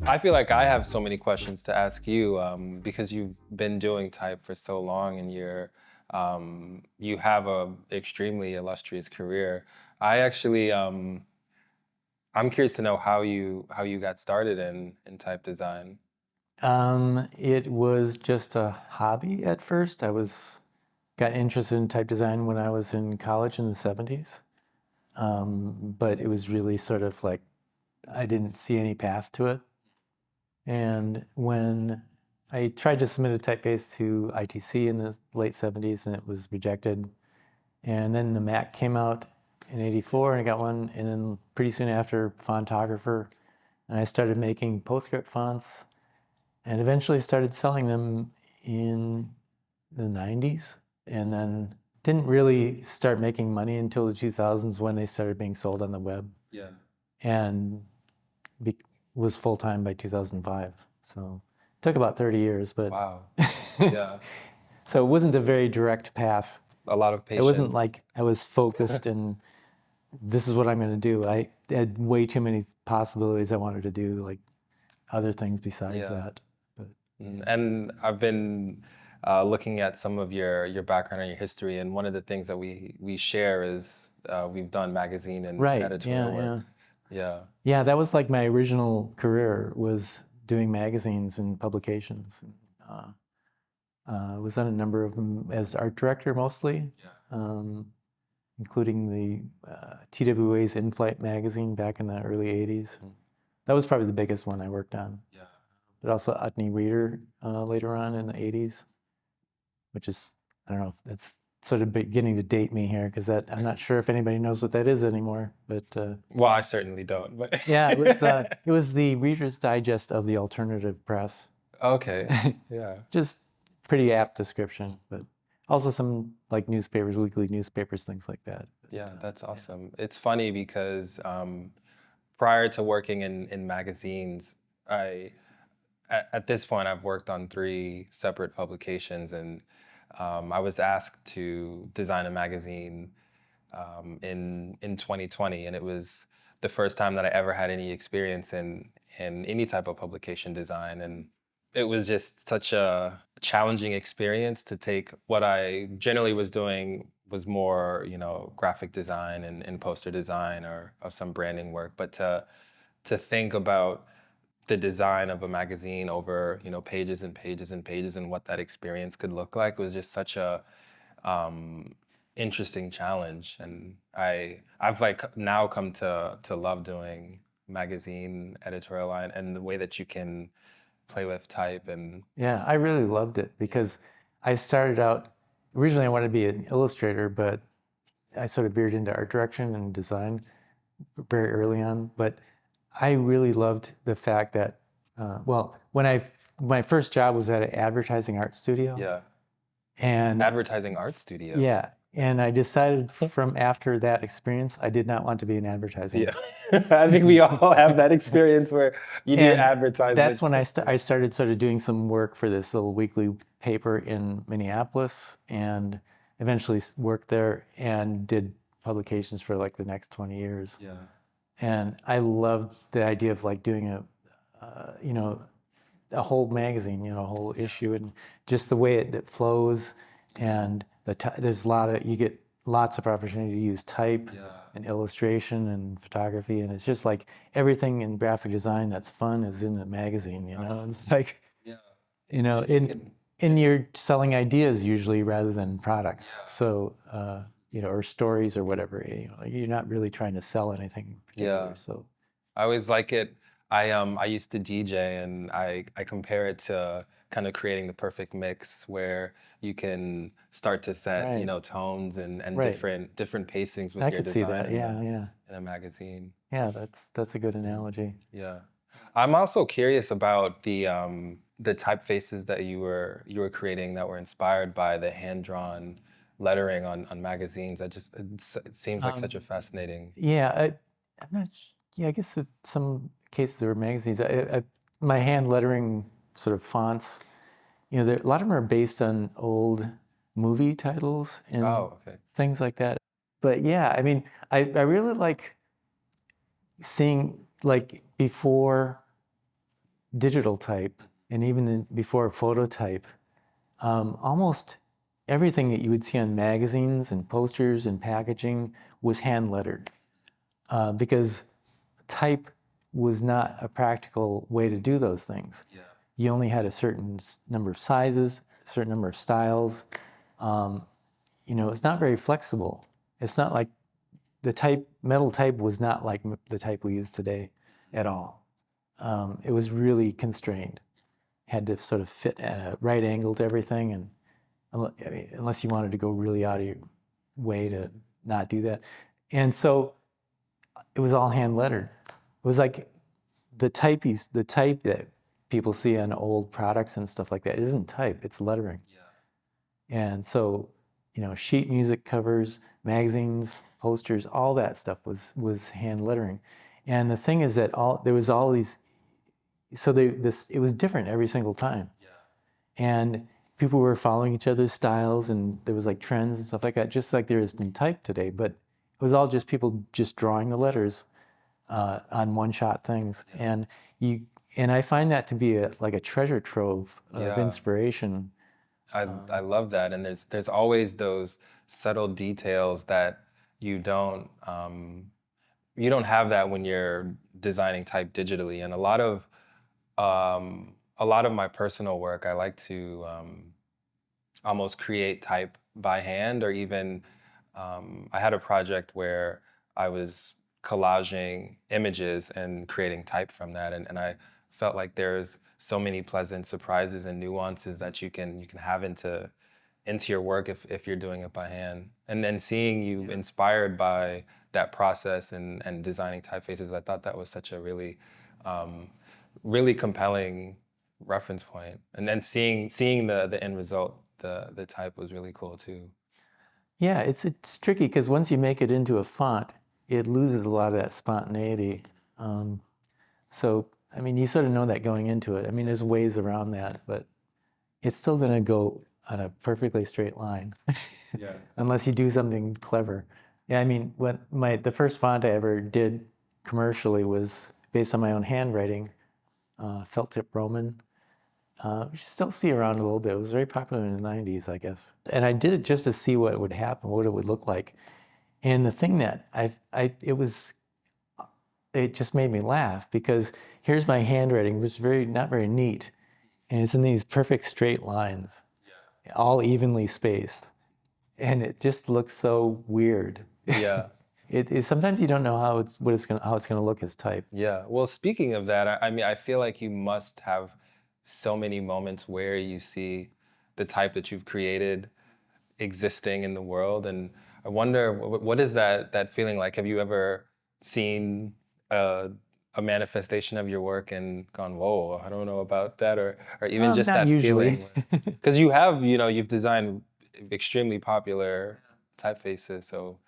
I feel like I have so many questions to ask you because you've been doing type for so long and you have a extremely illustrious career. I actually I'm curious to know how you got started in type design. It was just a hobby at first. Got interested in type design when I was in college in the 70s. But it was really sort of like I didn't see any path to it. And when I tried to submit a typeface to ITC in the late 70s and it was rejected. And then the Mac came out in 84 and I got one. And then pretty soon after, Fontographer. And I started making PostScript fonts and eventually started selling them in the 90s, and then didn't really start making money until the 2000s when they started being sold on the web, Yeah. and be, was full-time by 2005. So it took about 30 years, but Wow. Yeah. so it wasn't a very direct path. A lot of It wasn't patience. like I was focused and this is what I'm going to do. I had way too many possibilities I wanted to do, like other things besides Yeah. that. But And I've been looking at some of your background and your history, and one of the things that we share is we've done magazine and right, editorial yeah, work. yeah. Yeah. Yeah, that was like my original career was doing magazines and publications. Was on a number of them as art director mostly, um, including the TWA's In-Flight magazine back in the early 80s. And that was probably the biggest one I worked on. Yeah. But also Utney Reader later on in the 80s, which is, I don't know, that's sort of beginning to date me here because that I'm not sure if anybody knows what that is anymore. But Well, I certainly don't, but yeah, it was the Reader's Digest of the alternative press. okay. Yeah. Just pretty apt description, but also some like newspapers, weekly newspapers, things like that. Yeah, that's Yeah. awesome. It's funny because prior to working in magazines, I at this point I've worked on three separate publications, and I was asked to design a magazine in 2020, and it was the first time that I ever had any experience in any type of publication design, and it was just such a challenging experience to take what I generally was doing was more, graphic design and poster design or of some branding work, but to think about the design of a magazine over, pages and pages and pages and what that experience could look like was just such a um, interesting challenge. And I've like now come to love doing magazine editorial line and the way that you can play with type and Yeah, I really loved it because I started out originally I wanted to be an illustrator, but I sort of veered into art direction and design very early on. But I really loved the fact that, well, my first job was at an advertising art studio, yeah, and advertising art studio. yeah, and I decided from after that experience, I did not want to be in advertising. Yeah. I think we all have that experience where you do And that's advertisements. when I started sort of doing some work for this little weekly paper in Minneapolis and eventually worked there and did publications for like the next 20 years. Yeah. And I loved the idea of like doing you know, a whole magazine, a whole issue, and just the way it flows, and there's you get lots of opportunity to use type Yeah. and illustration and photography, and it's just like everything in graphic design that's fun is in the magazine. It's like, Yeah. in you're selling ideas usually rather than products. So, or stories or whatever. You're not really trying to sell anything particular. Yeah. So, I always like it. I used to DJ and I compare it to kind of creating the perfect mix where you can start to set, right, tones and right. different pacings with I your could see design that. Yeah, yeah. in a magazine. Yeah, that's a good Mm, analogy. yeah. I'm also curious about the typefaces that you were creating that were inspired by the hand-drawn lettering on magazines. It seems like such a Um, fascinating. yeah, I'm not. Yeah, I guess in some cases there were magazines. My hand lettering sort of fonts. A lot of them are based on old movie titles and Oh, okay. things like that. But yeah, I mean, I really like seeing like before digital type and even before phototype, almost everything that you would see on magazines and posters and packaging was hand lettered, because type was not a practical way to do those things. Yeah. You only had a certain number of sizes, a certain number of styles. It's not very flexible. It's not like metal type was not like the type we use today at all. It was really constrained. Had to sort of fit at a right angle to everything, and unless you wanted to go really out of your way to not do that. And so it was all hand lettered. It was like the type that people see on old products and stuff like that isn't type, it's lettering. Yeah. And so, sheet music covers, magazines, posters, all that stuff was hand lettering. And the thing is that there was all these, so it was different every single time. Yeah. And people were following each other's styles, and there was like trends and stuff like that, just like there is in type today. But it was all just people just drawing the letters on one-shot things. Yeah. And I find that to be like a treasure trove of Yeah. inspiration. I love that, and there's always those subtle details that you don't have that when you're designing type digitally. And a lot of my personal work, I like to almost create type by hand, or even I had a project where I was collaging images and creating type from that, and I felt like there's so many pleasant surprises and nuances that you can have into your work if you're doing it by hand. And then seeing you inspired by that process and designing typefaces, I thought that was such a really really compelling reference point. And then seeing the end result, the type, was really cool too. Yeah, it's tricky because once you make it into a font, it loses a lot of that spontaneity. So, I mean, you sort of know that going into it. I mean, there's ways around that, but it's still going to go on a perfectly straight line. Yeah. Unless you do something clever. Yeah, I mean, the first font I ever did commercially was based on my own handwriting, felt tip Roman, which you still see around a little bit. It was very popular in the 90s, I guess. And I did it just to see what would happen, what it would look like. And the thing that it just made me laugh, because here's my handwriting, which is not very neat. And it's in these perfect straight lines, all evenly spaced. And it just looks so weird. Yeah. Sometimes you don't know how it's gonna look as type. Yeah. Well, speaking of that, I mean, I feel like you must have so many moments where you see the type that you've created existing in the world, and I wonder what is that feeling like? Have you ever seen a manifestation of your work and gone, "Whoa, I don't know about that," or even just Not that usually. feeling? Because you've designed extremely popular typefaces, so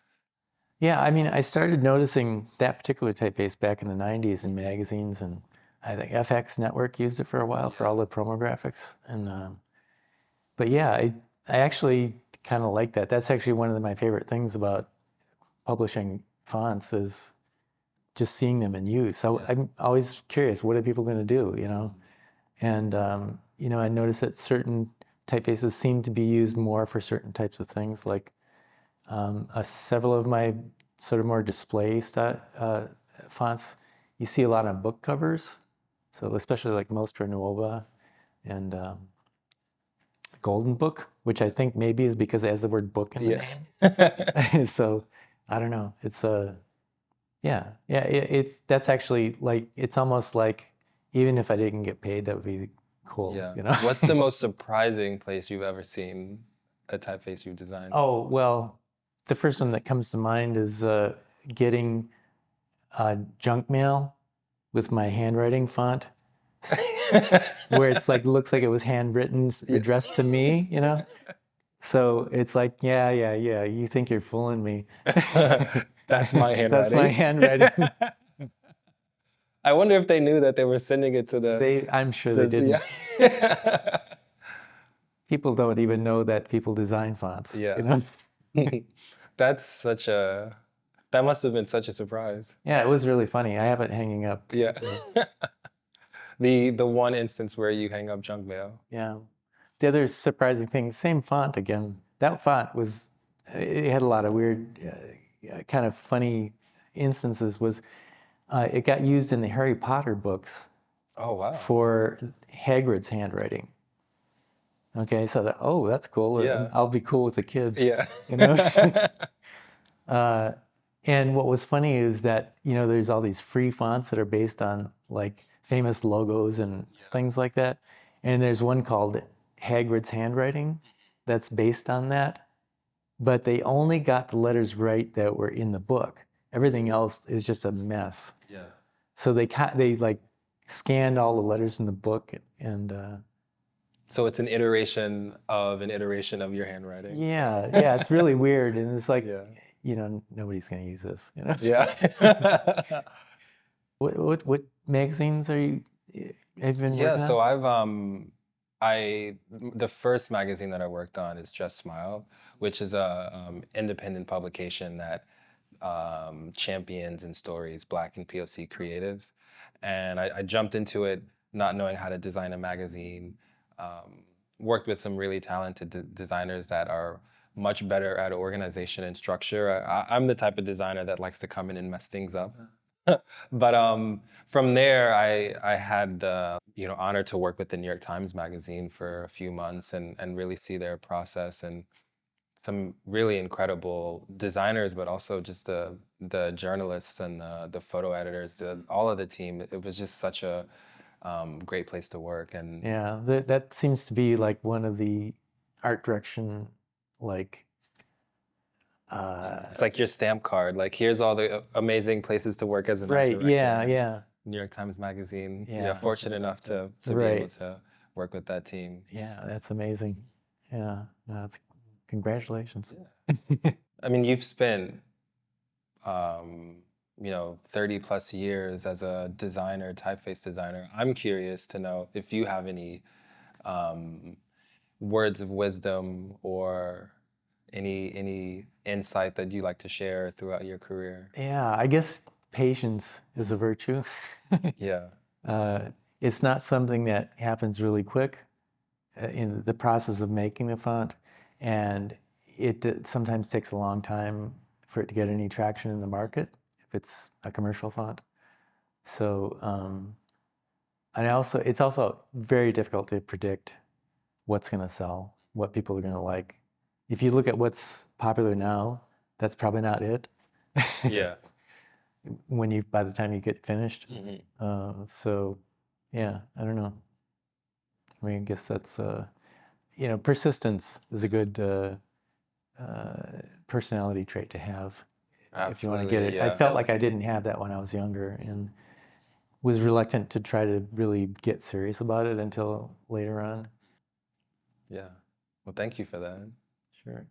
Yeah, I mean, I started noticing that particular typeface back in the 90s in magazines, and I think FX Network used it for a while for all the promo graphics. But yeah, I actually kind of like that. That's actually one of my favorite things about publishing fonts, is just seeing them in use. So I'm always curious, what are people going to do, And, I noticed that certain typefaces seem to be used more for certain types of things, like several of my sort of more display fonts you see a lot on book covers, so especially like Mostra Nuova and Golden Book, which I think maybe is because it has the word book in the name. So I don't know. It's that's actually like, it's almost like, even if I didn't get paid, that would be cool. yeah. What's the most surprising place you've ever seen a typeface you've designed? Oh, well, the first one that comes to mind is getting junk mail with my handwriting font, where it's like, looks like it was handwritten, addressed to me, So it's like, yeah, you think you're fooling me. That's my handwriting. That's my handwriting. I wonder if they knew that they were sending it to I'm sure they didn't. Yeah. People don't even know that people design fonts. Yeah. That's such a That must have been such a surprise. Yeah, it was really funny. I have it hanging up. Yeah. So, The one instance where you hang up junk mail. yeah. The other surprising thing, same font again. That font was, it had a lot of weird, kind of funny instances. Was it got used in the Harry Potter books Oh wow. for Hagrid's handwriting. Okay, so that, oh, that's cool. Yeah. I'll be cool with the kids. Yeah. You know. And what was funny is that, there's all these free fonts that are based on like famous logos and things like that. And there's one called Hagrid's Handwriting that's based on that. But they only got the letters right that were in the book. Everything else is just a mess. Yeah. So they like scanned all the letters in the book and So it's an iteration of your handwriting. yeah, it's really weird. And it's like, Yeah. Nobody's going to use this, Yeah. What magazines have you been Yeah, working so on? the first magazine that I worked on is Justsmile, which is a independent publication that champions and stories Black and POC creatives. And I jumped into it not knowing how to design a magazine. Worked with some really talented designers that are much better at organization and structure. I'm the type of designer that likes to come in and mess things up. But from there, I had the honor to work with the New York Times Magazine for a few months and really see their process and some really incredible designers, but also just the journalists and the photo editors, all of the team. It was just such a great place to work. And Yeah, that seems to be like one of the art direction, like, it's like your stamp card. Like, here's all the amazing places to work as an art right, director. yeah, New York Times Magazine. Yeah. Yeah, fortunate enough to be able Right. to work with that team. Yeah, that's amazing. Yeah, no, that's congratulations. I mean, you've spent 30 plus years as a designer, typeface designer. I'm curious to know if you have any words of wisdom or any insight that you like to share throughout your career. Yeah, I guess patience is a virtue. Yeah. It's not something that happens really quick in the process of making the font, and it sometimes takes a long time for it to get any traction in the market if it's a commercial font. So, and it's also very difficult to predict what's going to sell, what people are going to like. If you look at what's popular now, that's probably not it. Yeah. By the time you get finished. Mm-hmm. So, yeah, I don't know. I mean, I guess that's persistence is a good personality trait to have if you want to get it. Absolutely, I yeah. felt like I didn't have that when I was younger and was reluctant to try to really get serious about it until later on. Yeah. Well, thank you for that. Sure.